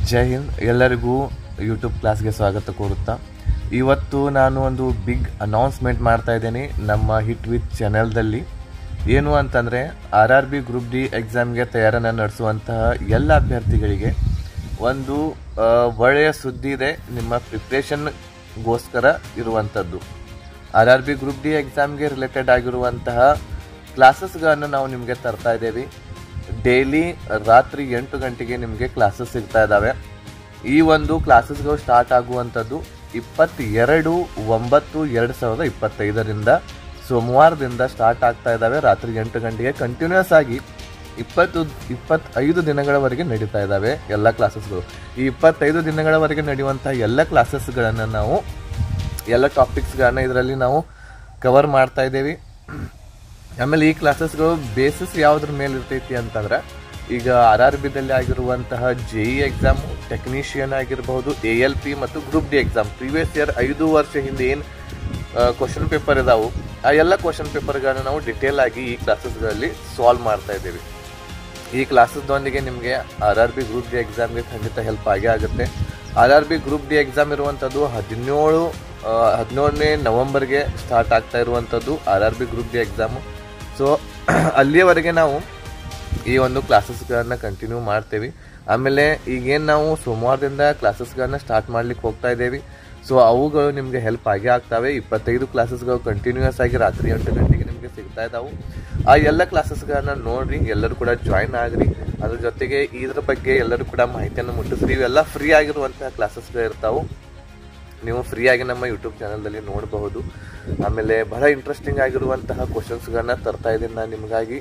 ಜೈ ಹಿಂದ್. ಎಲ್ಲರಿಗೂ ಯೂಟ್ಯೂಬ್ ಕ್ಲಾಸ್ಗೆ ಸ್ವಾಗತ ಕೋರುತ್ತಾ ಇವತ್ತು ನಾನು ಒಂದು ಬಿಗ್ ಅನೌನ್ಸ್ಮೆಂಟ್ ಮಾಡ್ತಾ ಇದ್ದೀನಿ ನಮ್ಮ ಹಿಟ್ ವಿತ್ ಚಾನೆಲ್ದಲ್ಲಿ. ಏನು ಅಂತಂದರೆ RRB ಗ್ರೂಪ್ ಡಿ ಎಕ್ಸಾಮ್ಗೆ ತಯಾರನ್ನು ನಡೆಸುವಂತಹ ಎಲ್ಲ ಅಭ್ಯರ್ಥಿಗಳಿಗೆ ಒಂದು ಒಳ್ಳೆಯ ಸುದ್ದಿ ಇದೆ. ನಿಮ್ಮ ಪ್ರಿಪ್ರೇಷನ್ಗೋಸ್ಕರ ಇರುವಂಥದ್ದು RRB ಗ್ರೂಪ್ ಡಿ ಎಕ್ಸಾಮ್ಗೆ ರಿಲೇಟೆಡ್ ಆಗಿರುವಂತಹ ಕ್ಲಾಸಸ್ಗಳನ್ನು ನಾವು ನಿಮಗೆ ತರ್ತಾ ಇದ್ದೇವೆ. ಡೈಲಿ ರಾತ್ರಿ 8 ಗಂಟೆಗೆ ನಿಮಗೆ ಕ್ಲಾಸಸ್ ಸಿಗ್ತಾ ಇದ್ದಾವೆ. ಈ ಒಂದು ಕ್ಲಾಸಸ್ಗಳು ಸ್ಟಾರ್ಟ್ ಆಗುವಂಥದ್ದು 22/9/2025 ಸೋಮವಾರದಿಂದ ಸ್ಟಾರ್ಟ್ ಆಗ್ತಾ ಇದ್ದಾವೆ. ರಾತ್ರಿ 8 ಗಂಟೆಗೆ ಕಂಟಿನ್ಯೂಸ್ ಆಗಿ 25 ದಿನಗಳವರೆಗೆ ನಡೀತಾ ಇದ್ದಾವೆ ಎಲ್ಲ ಕ್ಲಾಸಸ್ಗಳು. ಈ 25 ದಿನಗಳವರೆಗೆ ನಡೆಯುವಂಥ ಎಲ್ಲ ಕ್ಲಾಸಸ್ಗಳನ್ನು ನಾವು ಎಲ್ಲ ಟಾಪಿಕ್ಸ್ಗಳನ್ನ ಇದರಲ್ಲಿ ನಾವು ಕವರ್ ಮಾಡ್ತಾ ಇದ್ದೇವೆ. ಆಮೇಲೆ ಈ ಕ್ಲಾಸಸ್ಗಳು ಬೇಸಿಸ್ ಯಾವುದ್ರ ಮೇಲೆ ಇರ್ತೈತಿ ಅಂತಂದ್ರೆ, ಈಗ RRBದಲ್ಲಿ ಆಗಿರುವಂತಹ JEE ಎಕ್ಸಾಮು, ಟೆಕ್ನಿಷಿಯನ್ ಆಗಿರಬಹುದು, ALP ಮತ್ತು group D exam previous year 5 ವರ್ಷ ಹಿಂದೆ ಏನು ಕ್ವಶನ್ ಪೇಪರ್ ಇದಾವು ಆ ಎಲ್ಲ ಕ್ವಶನ್ ಪೇಪರ್ಗಳನ್ನ ನಾವು ಡಿಟೇಲ್ ಆಗಿ ಈ ಕ್ಲಾಸಸ್ಗಳಲ್ಲಿ ಸಾಲ್ವ್ ಮಾಡ್ತಾ ಇದ್ದೀವಿ. ಈ ಕ್ಲಾಸಸ್ದೊಂದಿಗೆ ನಿಮಗೆ RRB ಗ್ರೂಪ್ ಡಿ ಎಕ್ಸಾಮ್ಗೆ ಖಂಡಿತ ಹೆಲ್ಪ್ ಆಗೇ ಆಗುತ್ತೆ. RRB ಗ್ರೂಪ್ ಡಿ ಎಕ್ಸಾಮ್ ಇರುವಂಥದ್ದು 17ನೇ ನವೆಂಬರ್ಗೆ ಸ್ಟಾರ್ಟ್ ಆಗ್ತಾ ಇರುವಂಥದ್ದು RRB group D exam. So ಅಲ್ಲಿಯವರೆಗೆ ನಾವು ಈ ಒಂದು ಕ್ಲಾಸಸ್ಗಳನ್ನ ಕಂಟಿನ್ಯೂ ಮಾಡ್ತೇವೆ. ಆಮೇಲೆ ಈಗೇನು ನಾವು ಸೋಮವಾರದಿಂದ ಕ್ಲಾಸಸ್ಗಳನ್ನ ಸ್ಟಾರ್ಟ್ ಮಾಡ್ಲಿಕ್ಕೆ ಹೋಗ್ತಾ ಇದ್ದೇವೆ. ಸೊ ಅವುಗಳು ನಿಮಗೆ ಹೆಲ್ಪ್ ಆಗೇ ಆಗ್ತವೆ. 25 ಕ್ಲಾಸಸ್ಗಳು ಕಂಟಿನ್ಯೂಸ್ ಆಗಿ ರಾತ್ರಿ 8 ಗಂಟೆಗೆ ನಿಮಗೆ ಸಿಗ್ತಾ ಇದ್ದಾವೆ. ಆ ಎಲ್ಲ ಕ್ಲಾಸಸ್ಗಳನ್ನ ನೋಡ್ರಿ, ಎಲ್ಲರೂ ಕೂಡ ಜಾಯ್ನ್ ಆಗ್ರಿ. ಅದ್ರ ಜೊತೆಗೆ ಇದ್ರ ಬಗ್ಗೆ ಎಲ್ಲರೂ ಕೂಡ ಮಾಹಿತಿಯನ್ನು ಮುಟ್ಟಿಸ್ರಿ. ಇವೆಲ್ಲ ಫ್ರೀ ಆಗಿರುವಂತಹ ಕ್ಲಾಸಸ್ಗಳು ಇರ್ತಾವೆ, ನೀವು ಫ್ರೀಯಾಗಿ ನಮ್ಮ ಯೂಟ್ಯೂಬ್ ಚಾನಲ್ದಲ್ಲಿ ನೋಡಬಹುದು. ಆಮೇಲೆ ಬಹಳ ಇಂಟ್ರೆಸ್ಟಿಂಗ್ ಆಗಿರುವಂತಹ ಕ್ವಶನ್ಸ್ಗಳನ್ನ ತರ್ತಾ ಇದ್ದೀನಿ ನಾನು ನಿಮಗಾಗಿ.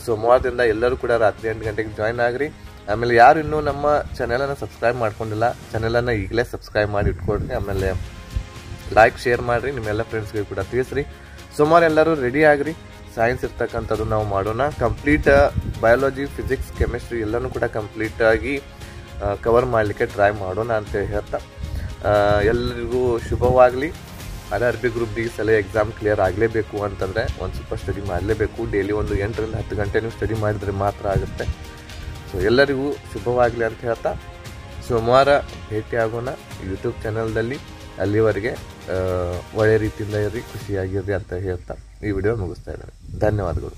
ಸೋಮವಾರದಿಂದ ಎಲ್ಲರೂ ಕೂಡ ರಾತ್ರಿ 8 ಗಂಟೆಗೆ ಜಾಯ್ನ್ ಆಗ್ರಿ. ಆಮೇಲೆ ಯಾರು ಇನ್ನೂ ನಮ್ಮ ಚಾನೆಲನ್ನು ಸಬ್ಸ್ಕ್ರೈಬ್ ಮಾಡ್ಕೊಂಡಿಲ್ಲ, ಚಾನೆಲನ್ನು ಈಗಲೇ ಸಬ್ಸ್ಕ್ರೈಬ್ ಮಾಡಿ ಇಟ್ಕೊಡ್ರಿ. ಆಮೇಲೆ ಲೈಕ್ ಶೇರ್ ಮಾಡಿರಿ, ನಿಮ್ಮೆಲ್ಲ ಫ್ರೆಂಡ್ಸ್ಗೆ ಕೂಡ ತಿಳಿಸ್ರಿ. ಸೋಮವಾರ ಎಲ್ಲರೂ ರೆಡಿ ಆಗ್ರಿ. ಸೈನ್ಸ್ ಇರ್ತಕ್ಕಂಥದ್ದು ನಾವು ಮಾಡೋಣ. ಕಂಪ್ಲೀಟ್ ಬಯಾಲಜಿ, ಫಿಸಿಕ್ಸ್, ಕೆಮಿಸ್ಟ್ರಿ ಎಲ್ಲನೂ ಕೂಡ ಕಂಪ್ಲೀಟಾಗಿ ಕವರ್ ಮಾಡಲಿಕ್ಕೆ ಟ್ರೈ ಮಾಡೋಣ ಅಂತೇಳಿ ಹೇಳ್ತಾ ಎಲ್ಲರಿಗೂ ಶುಭವಾಗಲಿ. RRB ಗ್ರೂಪ್ ಡಿ ಸಲ ಎಕ್ಸಾಮ್ ಕ್ಲಿಯರ್ ಆಗಲೇಬೇಕು ಅಂತಂದರೆ ಒಂದು ಸ್ವಲ್ಪ ಸ್ಟಡಿ ಮಾಡಲೇಬೇಕು. ಡೈಲಿ ಒಂದು 8 ರಿಂದ 10 ಗಂಟೆ ನೀವು ಸ್ಟಡಿ ಮಾಡಿದರೆ ಮಾತ್ರ ಆಗುತ್ತೆ. ಸೊ ಎಲ್ಲರಿಗೂ ಶುಭವಾಗಲಿ ಅಂತ ಹೇಳ್ತಾ ಸೋಮವಾರ ಭೇಟಿ ಆಗೋಣ ಯೂಟ್ಯೂಬ್ ಚಾನಲ್ದಲ್ಲಿ. ಅಲ್ಲಿವರೆಗೆ ಒಳ್ಳೆ ರೀತಿಯಿಂದ ಇರ್ರಿ, ಖುಷಿಯಾಗಿರ್ರಿ ಅಂತ ಹೇಳ್ತಾ ಈ ವಿಡಿಯೋ ಮುಗಿಸ್ತಾ ಇದ್ದೇನೆ. ಧನ್ಯವಾದಗಳು.